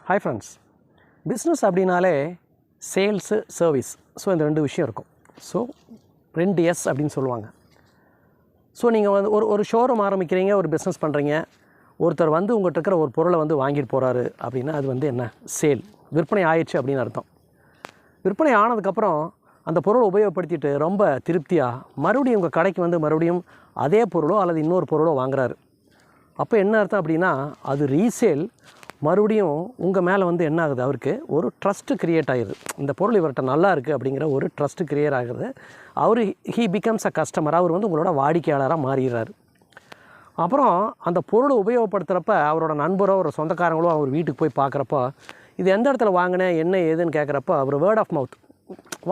Hi friends, business அப்படின்னாலே sales service. So இந்த ரெண்டு விஷயம் இருக்கும். ஸோ 2S அப்படின்னு சொல்லுவாங்க. ஸோ நீங்கள் வந்து ஒரு ஷோரூம் ஆரம்பிக்கிறீங்க, ஒரு பிஸ்னஸ் பண்ணுறீங்க, ஒருத்தர் வந்து உங்கள்கிட்ட இருக்கிற ஒரு பொருளை வந்து வாங்கிட்டு போகிறாரு அப்படின்னா அது வந்து என்ன? சேல். விற்பனை ஆயிடுச்சு அப்படின்னு அர்த்தம். விற்பனை ஆனதுக்கப்புறம் அந்த பொருளை உபயோகப்படுத்திட்டு ரொம்ப திருப்தியாக மறுபடியும் உங்கள் கடைக்கு வந்து மறுபடியும் அதே பொருளோ அல்லது இன்னொரு பொருளோ வாங்குறாரு. அப்போ என்ன அர்த்தம் அப்படின்னா அது ரீசேல். மறுபடியும் உங்கள் மேலே வந்து என்ன ஆகுது? அவருக்கு ஒரு ட்ரஸ்ட்டு க்ரியேட் ஆகிடுது. இந்த பொருள் இவர்கிட்ட நல்லா இருக்குது அப்படிங்கிற ஒரு ட்ரஸ்ட்டு க்ரியேட் ஆகுது. அவர் ஹீ பிகம்ஸ் அ கஸ்டமர். அவர் வந்து உங்களோட வாடிக்கையாளராக மாறிடுறாரு. அப்புறம் அந்த பொருளை உபயோகப்படுத்துகிறப்ப அவரோட நண்பரோ ஒரு சொந்தக்காரங்களோ அவர் வீட்டுக்கு போய் பார்க்குறப்போ இது எந்த இடத்துல வாங்கினேன் என்ன ஏதுன்னு கேட்குறப்ப அவர் வேர்ட் ஆஃப் மவுத்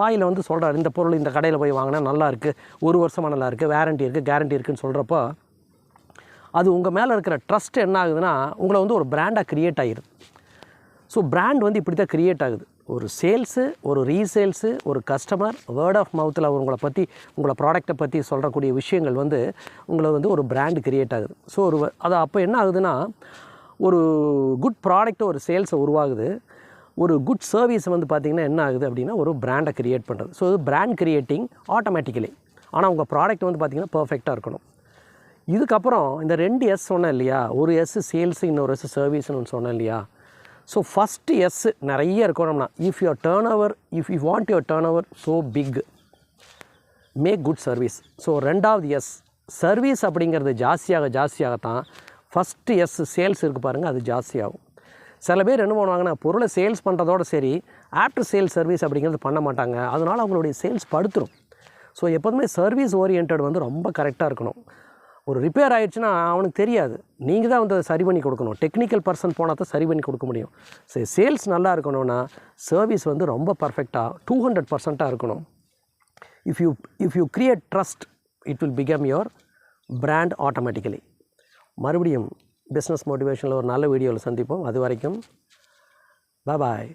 வாயில் வந்து சொல்கிறார், இந்த பொருள் இந்த கடையில் போய் வாங்கினா நல்லா இருக்குது, 1 வருஷமாக நல்லா இருக்குது, வேரண்டி இருக்குது, கேரண்டி இருக்குதுன்னு சொல்கிறப்போ அது உங்கள் மேலே இருக்கிற ட்ரஸ்ட் என்ன ஆகுதுன்னா உங்களை வந்து ஒரு பிராண்டாக க்ரியேட் ஆகிடுது. ஸோ பிராண்ட் வந்து இப்படி தான் க்ரியேட் ஆகுது. ஒரு சேல்ஸு, ஒரு ரீசேல்ஸு, ஒரு கஸ்டமர், வேர்ட் ஆஃப் மவுத்தில் உங்களை பற்றி உங்களை ப்ராடக்டை பற்றி சொல்கிறக்கூடிய விஷயங்கள் வந்து உங்களை வந்து ஒரு பிராண்டு க்ரியேட் ஆகுது. ஸோ அது அப்போ என்ன ஆகுதுன்னா ஒரு குட் ப்ராடக்ட்டை ஒரு சேல்ஸை உருவாகுது. ஒரு குட் சர்வீஸ் வந்து பார்த்திங்கன்னா என்ன ஆகுது அப்படின்னா ஒரு பிராண்டை க்ரியேட் பண்ணுறது. ஸோ இது பிராண்ட் க்ரியேட்டிங் ஆட்டோமேட்டிக்கலி. ஆனால் உங்கள் ப்ராடக்ட் வந்து பார்த்திங்கன்னா பர்ஃபெக்டாக இருக்கணும். இதுக்கப்புறம் இந்த 2S சொன்னேன் இல்லையா, ஒரு எஸ் சேல்ஸு, இன்னொரு எஸ் சர்வீஸ்னு ஒன்று சொன்னேன் இல்லையா. ஸோ ஃபஸ்ட்டு எஸ் நிறைய இருக்கணும்னா if you want your turnover so big, make good service. So 2வது எஸ் சர்வீஸ் அப்படிங்கிறது ஜாஸ்தியாகத்தான் ஃபஸ்ட்டு எஸ் சேல்ஸ் இருக்குது பாருங்கள், அது ஜாஸ்தியாகும். சில பேர் என்ன பண்ணுவாங்கன்னா பொருளை சேல்ஸ் பண்ணுறதோட சரி ஆஃப்டர் சேல் சர்வீஸ் அப்படிங்கிறது பண்ண மாட்டாங்க. அதனால் அவங்களுடைய சேல்ஸ் படுத்துரும். ஸோ எப்போதுமே சர்வீஸ் ஓரியன்ட் வந்து ரொம்ப கரெக்டாக இருக்கணும். ஒரு ரிப்பேர் ஆகிடுச்சுன்னா அவனுக்கு தெரியாது, நீங்கள் தான் வந்து சரி பண்ணி கொடுக்கணும். டெக்னிக்கல் பர்சன் போனால் தான் சரி பண்ணி கொடுக்க முடியும். சரி, சேல்ஸ் நல்லா இருக்கணும்னா சர்வீஸ் வந்து ரொம்ப பர்ஃபெக்டாக 200% இருக்கணும். If you create trust, it will become your brand automatically. மறுபடியும் பிஸ்னஸ் மோட்டிவேஷனில் ஒரு நல்ல வீடியோவில் சந்திப்போம். அது வரைக்கும் பாய்.